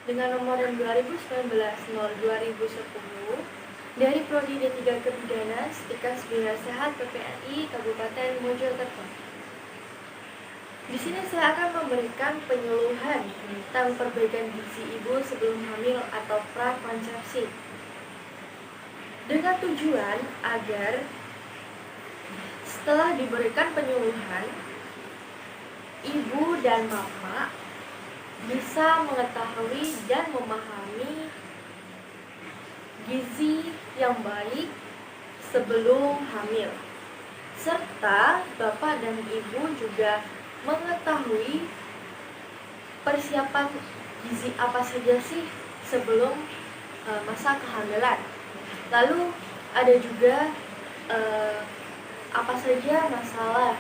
dengan nomor 2019/2010 dari Prodi D3 Kebidanan Stikes Bina Sehat PPNI Kabupaten Mojokerto. Di sini saya akan memberikan penyuluhan tentang perbaikan gizi ibu sebelum hamil atau prakonsepsi, dengan tujuan agar setelah diberikan penyuluhan, ibu dan mama bisa mengetahui dan memahami gizi yang baik sebelum hamil, serta bapak dan ibu juga mengetahui persiapan gizi apa saja sih sebelum masa kehamilan. Lalu ada juga apa saja masalah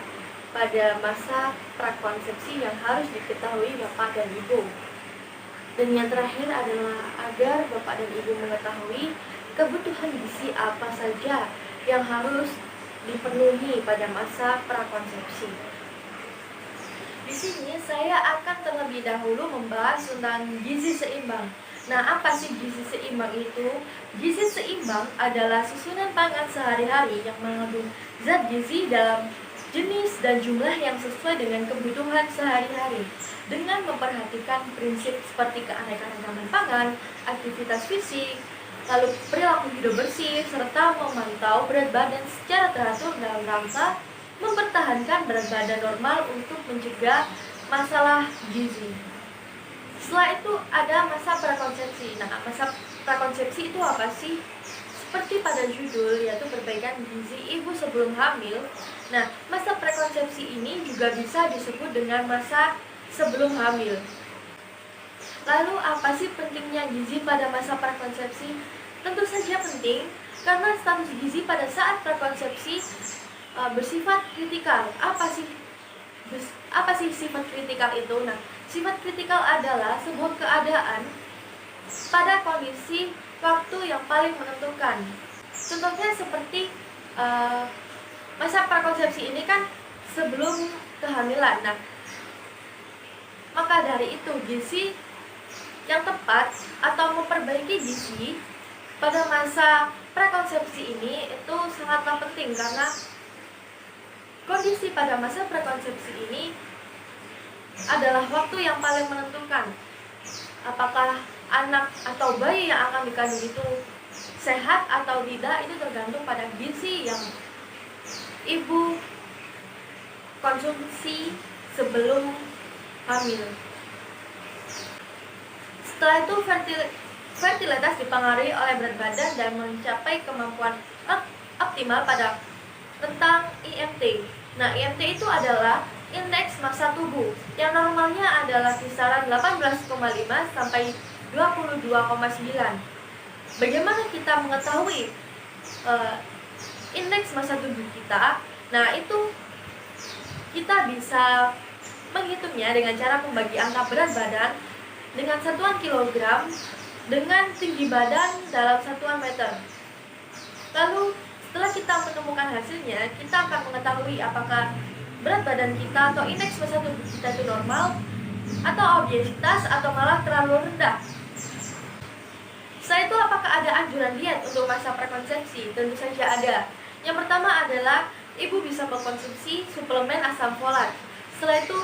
pada masa prakonsepsi yang harus diketahui bapak dan ibu. Dan yang terakhir adalah agar bapak dan ibu mengetahui kebutuhan gizi apa saja yang harus dipenuhi pada masa prakonsepsi. Di sini saya akan terlebih dahulu membahas tentang gizi seimbang. Nah, apa sih gizi seimbang itu? Gizi seimbang adalah susunan pangan sehari-hari yang mengandung zat gizi dalam jenis dan jumlah yang sesuai dengan kebutuhan sehari-hari, dengan memperhatikan prinsip seperti keanekaragaman pangan, aktivitas fisik, lalu perilaku hidup bersih, serta memantau berat badan secara teratur dalam rangka mempertahankan berat badan normal untuk mencegah masalah gizi. Setelah itu ada masa prakonsepsi. Nah, masa prakonsepsi itu apa sih? Seperti pada judul, yaitu perbaikan gizi ibu sebelum hamil. Nah, masa prakonsepsi ini juga bisa disebut dengan masa sebelum hamil. Lalu apa sih pentingnya gizi pada masa prakonsepsi? Tentu saja penting, karena status gizi pada saat prakonsepsi bersifat kritikal. Apa sih sifat kritikal itu? Nah, sifat kritikal adalah sebuah keadaan pada kondisi waktu yang paling menentukan. Contohnya seperti masa prakonsepsi ini kan sebelum kehamilan. Nah, maka dari itu gizi yang tepat atau memperbaiki gizi pada masa prakonsepsi ini itu sangatlah penting, karena kondisi pada masa prakonsepsi ini adalah waktu yang paling menentukan apakah anak atau bayi yang akan dikandung itu sehat atau tidak. Itu tergantung pada gizi yang ibu konsumsi sebelum hamil. Setelah itu fertilitas dipengaruhi oleh berat badan dan mencapai kemampuan optimal pada tentang IMT. Nah, IMT itu adalah indeks massa tubuh yang normalnya adalah kisaran 18,5 sampai 22,9. Bagaimana kita mengetahui indeks massa tubuh kita? Nah, itu kita bisa menghitungnya dengan cara membagi angka berat badan dengan satuan kilogram dengan tinggi badan dalam satuan meter. Lalu setelah kita menemukan hasilnya, kita akan mengetahui apakah berat badan kita atau indeks massa tubuh kita itu normal, atau obesitas, atau malah terlalu rendah. Setelah itu, apakah ada anjuran diet untuk masa prakonsepsi? Tentu saja ada. Yang pertama adalah ibu bisa mengkonsumsi suplemen asam folat. Setelah itu,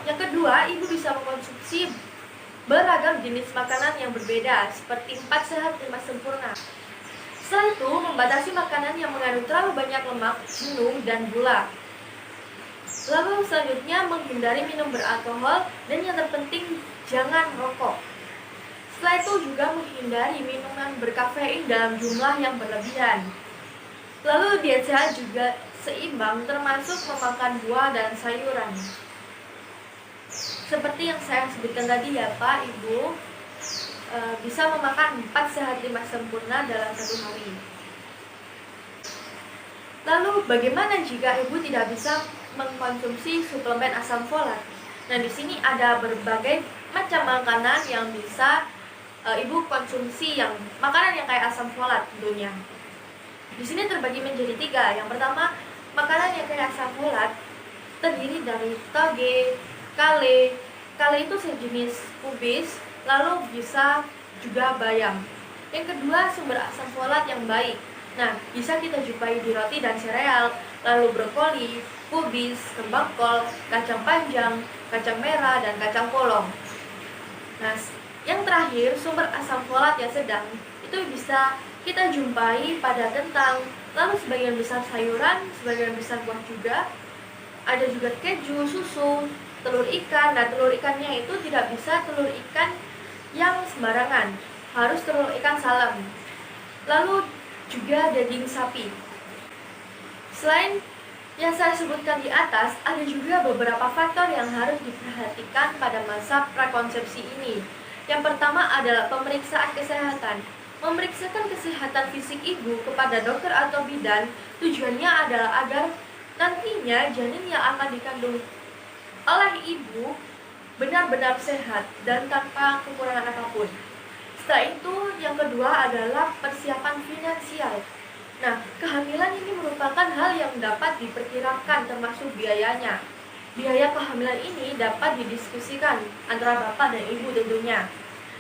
yang kedua, ibu bisa mengkonsumsi beragam jenis makanan yang berbeda, seperti 4 sehat 5 sempurna. Setelah itu, membatasi makanan yang mengandung terlalu banyak lemak, jenuh, dan gula. Lalu selanjutnya, menghindari minum beralkohol, dan yang terpenting, jangan merokok. Setelah itu juga menghindari minuman berkafein dalam jumlah yang berlebihan. Lalu diet sehat juga seimbang, termasuk memakan buah dan sayuran. Seperti yang saya sebutkan tadi ya Pak, Ibu, bisa memakan 4 sehat 5 sempurna dalam 1 hari. Lalu bagaimana jika ibu tidak bisa mengkonsumsi suplemen asam folat? Nah, di sini ada berbagai macam makanan yang bisa ibu konsumsi, yang makanan yang kayak asam folat tentunya. Di sini terbagi menjadi 3. Yang pertama, makanan yang kayak asam folat terdiri dari toge, kale. Kale itu sejenis kubis lalu bisa juga bayam. Yang kedua, sumber asam folat yang baik. Nah, bisa kita jumpai di roti dan sereal, lalu brokoli, kubis, kembang kol, kacang panjang, kacang merah, dan kacang polong. Nah, yang terakhir, sumber asam folat yang sedang itu bisa kita jumpai pada kentang, lalu sebagian besar sayuran, sebagian besar buah juga. Ada juga keju, susu, telur ikan. Nah, telur ikannya itu tidak bisa telur ikan yang sembarangan, harus telur ikan salam. Lalu juga daging sapi. Selain yang saya sebutkan di atas, ada juga beberapa faktor yang harus diperhatikan pada masa prakonsepsi ini. Yang pertama adalah pemeriksaan kesehatan. Memeriksakan kesehatan fisik ibu kepada dokter atau bidan, tujuannya adalah agar nantinya janin yang akan dikandung oleh ibu benar-benar sehat dan tanpa kekurangan apapun. Setelah itu, yang kedua adalah persiapan finansial. Nah, kehamilan ini merupakan hal yang dapat diperkirakan termasuk biayanya. Biaya kehamilan ini dapat didiskusikan antara bapak dan ibu tentunya.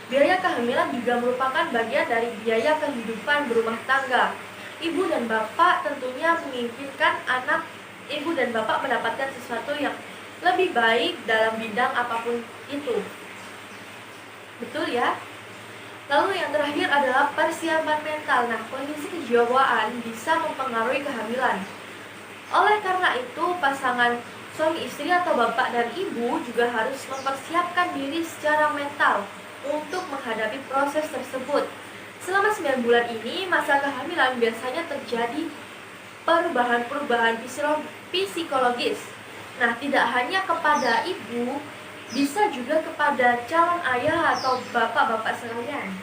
Biaya kehamilan juga merupakan bagian dari biaya kehidupan berumah tangga. Ibu dan bapak tentunya menginginkan anak ibu dan bapak mendapatkan sesuatu yang lebih baik dalam bidang apapun itu. Betul ya? Lalu yang terakhir adalah persiapan mental. Nah, kondisi kejiwaan bisa mempengaruhi kehamilan. Oleh karena itu, pasangan suami istri atau bapak dan ibu juga harus mempersiapkan diri secara mental untuk menghadapi proses tersebut. Selama 9 bulan ini, masa kehamilan biasanya terjadi perubahan-perubahan psikologis. Nah, tidak hanya kepada ibu, bisa juga kepada calon ayah atau bapak-bapak sekalian.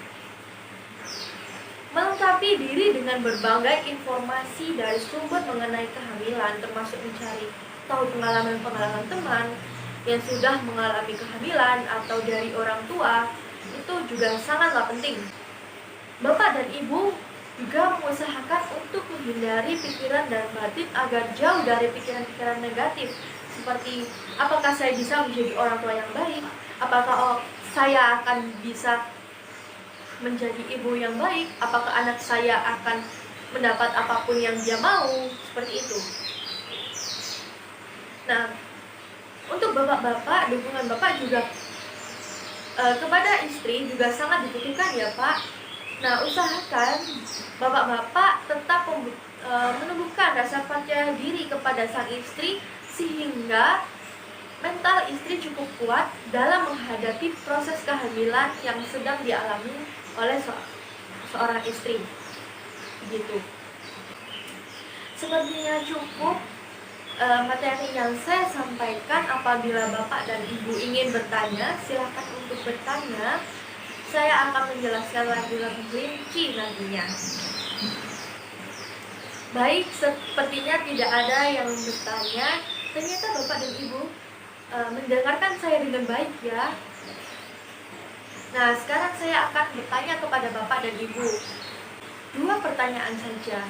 Melengkapi diri dengan berbagai informasi dari sumber mengenai kehamilan, termasuk mencari tahu pengalaman-pengalaman teman yang sudah mengalami kehamilan atau dari orang tua, itu juga sangatlah penting. Bapak dan ibu juga mengusahakan untuk menghindari pikiran dan batin agar jauh dari pikiran-pikiran negatif, seperti apakah saya bisa menjadi orang tua yang baik, apakah saya akan bisa menjadi ibu yang baik, apakah anak saya akan mendapat apapun yang dia mau, seperti itu. Nah, untuk bapak-bapak, dukungan bapak juga kepada istri juga sangat dibutuhkan ya Pak. Nah, usahakan bapak-bapak tetap menumbuhkan rasa percaya diri kepada sang istri sehingga mental istri cukup kuat dalam menghadapi proses kehamilan yang sedang dialami oleh seorang istri. Begitu. Sepertinya cukup materi yang saya sampaikan. Apabila bapak dan ibu ingin bertanya, silakan untuk bertanya. Saya akan menjelaskan lebih rinci nantinya. Baik, sepertinya tidak ada yang bertanya. Ternyata bapak dan ibu mendengarkan saya dengan baik ya. Nah, sekarang saya akan bertanya kepada bapak dan ibu 2 pertanyaan saja,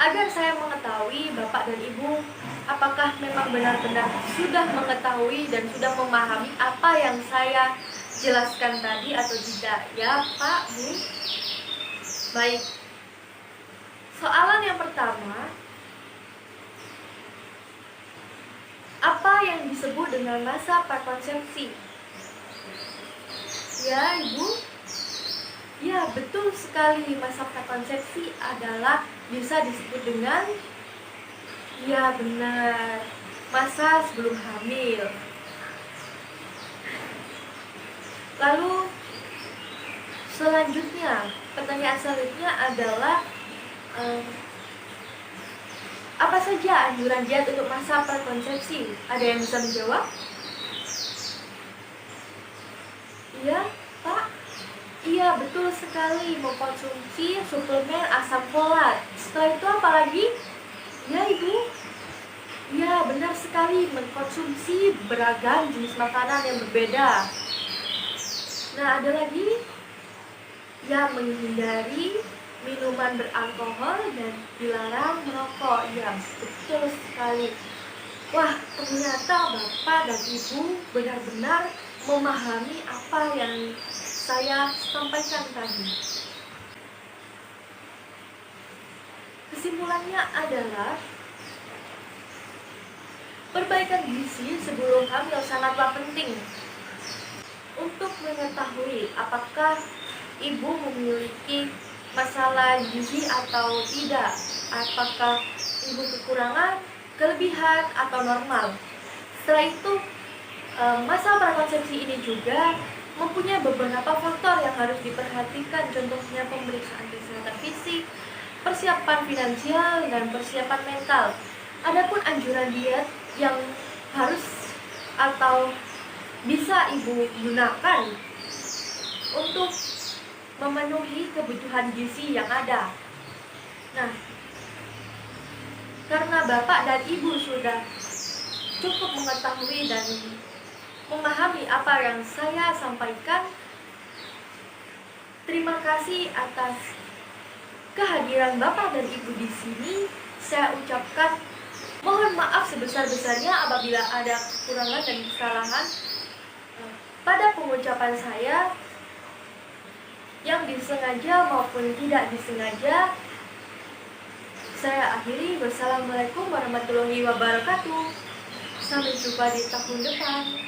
agar saya mengetahui bapak dan ibu apakah memang benar-benar sudah mengetahui dan sudah memahami apa yang saya jelaskan tadi atau tidak ya Pak, Bu. Baik, soalan yang pertama, apa yang disebut dengan masa prakonsepsi? Ya Ibu, ya betul sekali, masa prakonsepsi adalah bisa disebut dengan, ya benar, masa sebelum hamil. Lalu selanjutnya, pertanyaan selanjutnya adalah apa saja anjuran diet untuk masa prakonsepsi? Ada yang bisa menjawab? Iya, Pak? Iya, betul sekali, mengkonsumsi suplemen asam folat. Setelah itu apa lagi? Ya, Ibu? Ya, benar sekali, mengkonsumsi beragam jenis makanan yang berbeda. Nah, ada lagi? Ya, menghindari minuman beralkohol dan dilarang merokok. Ya, betul sekali. Wah, ternyata Bapak dan Ibu benar-benar memahami apa yang saya sampaikan tadi. Kesimpulannya adalah perbaikan gizi sebelum hamil sangatlah penting untuk mengetahui apakah ibu memiliki masalah gizi atau tidak, apakah ibu kekurangan, kelebihan, atau normal. Setelah itu, masa prakonsepsi ini juga mempunyai beberapa faktor yang harus diperhatikan, contohnya pemeriksaan kesehatan fisik, persiapan finansial, dan persiapan mental. Adapun anjuran diet yang harus atau bisa ibu gunakan untuk memenuhi kebutuhan gizi yang ada. Nah, karena bapak dan ibu sudah cukup mengetahui dan memahami apa yang saya sampaikan, terima kasih atas kehadiran bapak dan ibu di sini. Saya ucapkan mohon maaf sebesar-besarnya apabila ada kekurangan dan kesalahan pada pengucapan saya yang disengaja maupun tidak disengaja. Saya akhiri. Wassalamualaikum warahmatullahi wabarakatuh. Sampai jumpa di tahun depan.